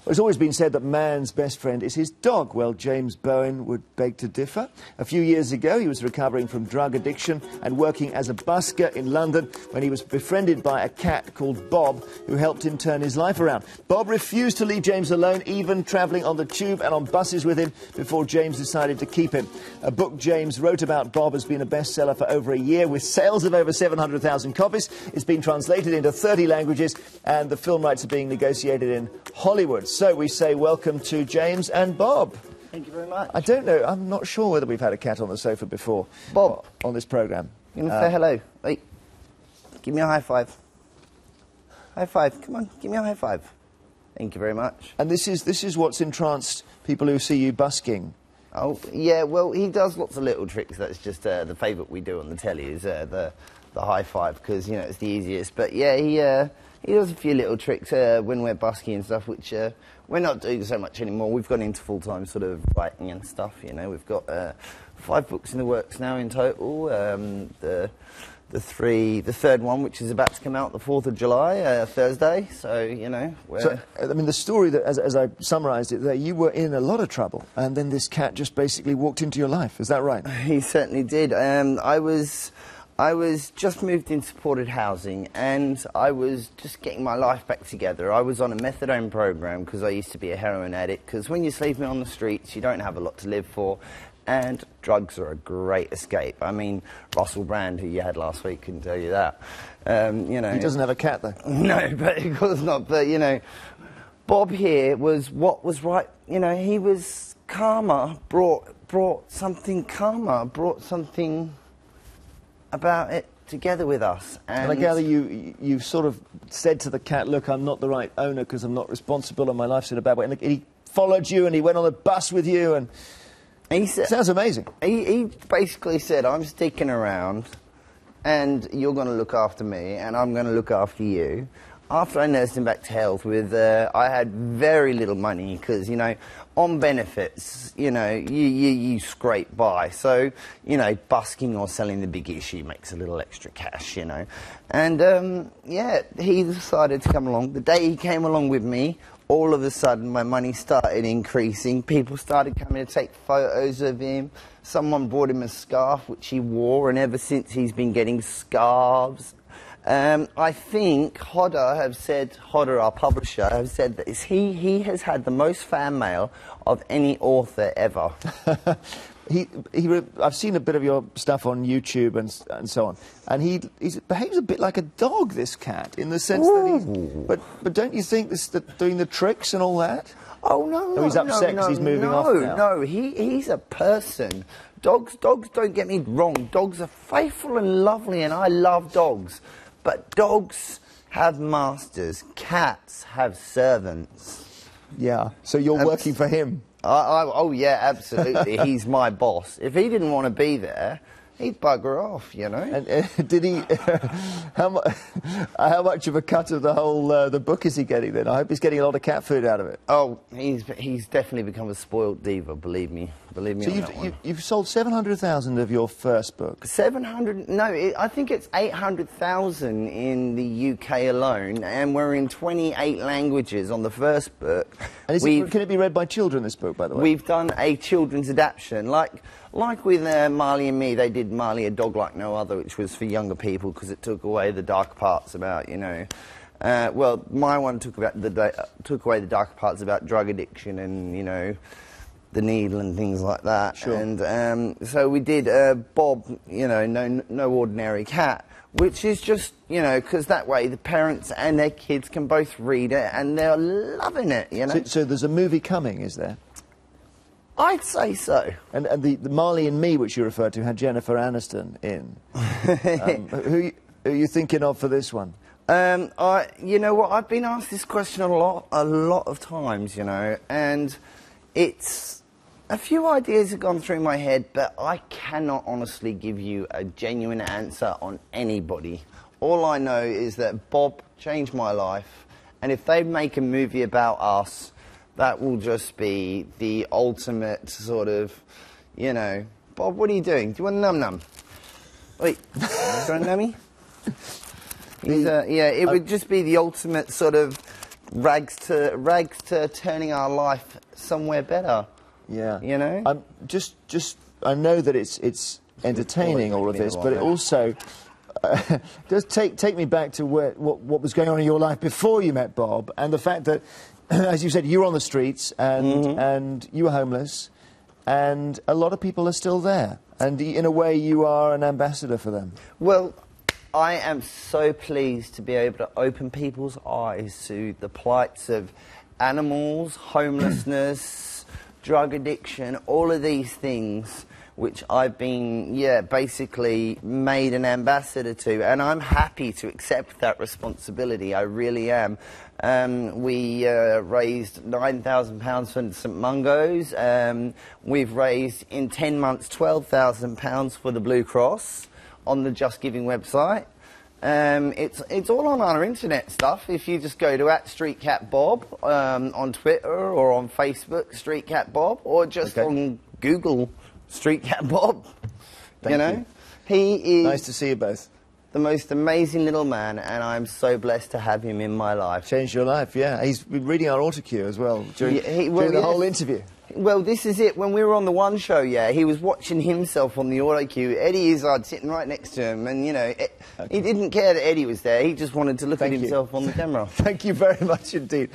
It's always been said that man's best friend is his dog. Well, James Bowen would beg to differ. A few years ago, he was recovering from drug addiction and working as a busker in London when he was befriended by a cat called Bob, who helped him turn his life around. Bob refused to leave James alone, even travelling on the tube and on buses with him, before James decided to keep him. A book James wrote about Bob has been a bestseller for over a year, with sales of over 700,000 copies. It's been translated into 30 languages, and the film rights are being negotiated in Hollywood. So we say welcome to James and Bob. Thank you very much. I don't know, I'm not sure whether we've had a cat on the sofa before. Bob. On this programme. You want to say hello? Wait. Give me a high five. High five. Come on, give me a high five. Thank you very much. And this is what's entranced people who see you busking. Oh, yeah, well, he does lots of little tricks. That's just the favourite we do on the telly is the high five, because, you know, it's the easiest. But, yeah, he does a few little tricks when we're busking and stuff, which we're not doing so much anymore. We've gone into full-time sort of writing and stuff, you know. We've got 5 books in the works now in total. The third one, which is about to come out the 4th of July, Thursday. So, you know. So, I mean, the story, that, as I summarised it there, you were in a lot of trouble, and then this cat just basically walked into your life. Is that right? He certainly did. I was just moved into supported housing, and I was just getting my life back together. I was on a methadone program because I used to be a heroin addict, because when you're sleeping on the streets, you don't have a lot to live for, and drugs are a great escape. I mean, Russell Brand, who you had last week, can tell you that. You know, he doesn't have a cat, though. No, but of course not. But, you know, Bob here was what was right. You know, he was karma, brought something about it together with us. And I gather you sort of said to the cat, look, I'm not the right owner because I'm not responsible and my life's in a bad way. And he followed you and he went on the bus with you, and he said, sounds amazing. He basically said, I'm sticking around and you're going to look after me and I'm going to look after you. After I nursed him back to health with, I had very little money because, you know, on benefits, you know, you scrape by. So, you know, busking or selling the big issue makes a little extra cash, you know. And, yeah, he decided to come along. The day he came along with me, all of a sudden my money started increasing. People started coming to take photos of him. Someone brought him a scarf, which he wore, and ever since he's been getting scarves. I think Hodder, our publisher, have said that he has had the most fan mail of any author ever. I've seen a bit of your stuff on YouTube and so on, and he behaves a bit like a dog, this cat, in the sense that but don't you think doing the tricks and all that? Oh, no, no, he's upset because he's moving off now. No, he's a person. Dogs, don't get me wrong, dogs are faithful and lovely, and I love dogs. But dogs have masters, cats have servants. Yeah, so you're working for him? Oh, yeah, absolutely. He's my boss. If he didn't want to be there, he'd bugger off, you know. And did he... how much of a cut of the whole the book is he getting then? I hope he's getting a lot of cat food out of it. Oh, he's definitely become a spoiled diva, believe me. Believe me. So you've sold 700,000 of your first book. 700? No, I think it's 800,000 in the UK alone, and we're in 28 languages on the first book. And can it be read by children, this book, by the way? We've done a children's adaptation, like with Marley and Me. They did Marley, a Dog Like No Other, which was for younger people because it took away the dark parts about, you know. Well, my one took away the darker parts about drug addiction and, you know, the needle and things like that. Sure. And so we did Bob, you know, no Ordinary Cat, which is just, you know, because that way the parents and their kids can both read it and they're loving it, you know. So there's a movie coming, is there? I'd say so. And the Marley and Me, which you referred to, had Jennifer Aniston in. Who are you thinking of for this one? You know what, I've been asked this question a lot of times, you know, and a few ideas have gone through my head, but I cannot honestly give you a genuine answer on anybody. All I know is that Bob changed my life, and if they make a movie about us, that will just be the ultimate sort of, you know... Bob, what are you doing? Do you want a num-num? Wait, do you want a nummy? Yeah, it would just be the ultimate sort of rags to turning our life somewhere better. Yeah. You know? I know that it's entertaining, all of this, but it also does take me back to what was going on in your life before you met Bob, and the fact that, as you said, you were on the streets and you were homeless, and a lot of people are still there, and in a way you are an ambassador for them. Well, I am so pleased to be able to open people's eyes to the plights of animals, homelessness, drug addiction, all of these things which I've been, basically made an ambassador to, and I'm happy to accept that responsibility. I really am. We raised £9,000 for St Mungo's. We've raised, in 10 months, £12,000 for the Blue Cross on the Just Giving website. It's all on our internet stuff. If you just go to @StreetCatBob on Twitter or on Facebook, StreetCatBob, or just on Google, Street Cat Bob. Thank you. He is nice to see you both. The most amazing little man, and I'm so blessed to have him in my life. Changed your life, yeah. He's been reading our autocue as well during the whole interview. Well, this is it. When we were on the One show, he was watching himself on the autocue. Eddie Izzard sitting right next to him, and, he didn't care that Eddie was there. He just wanted to look at himself on the camera. Thank you very much indeed.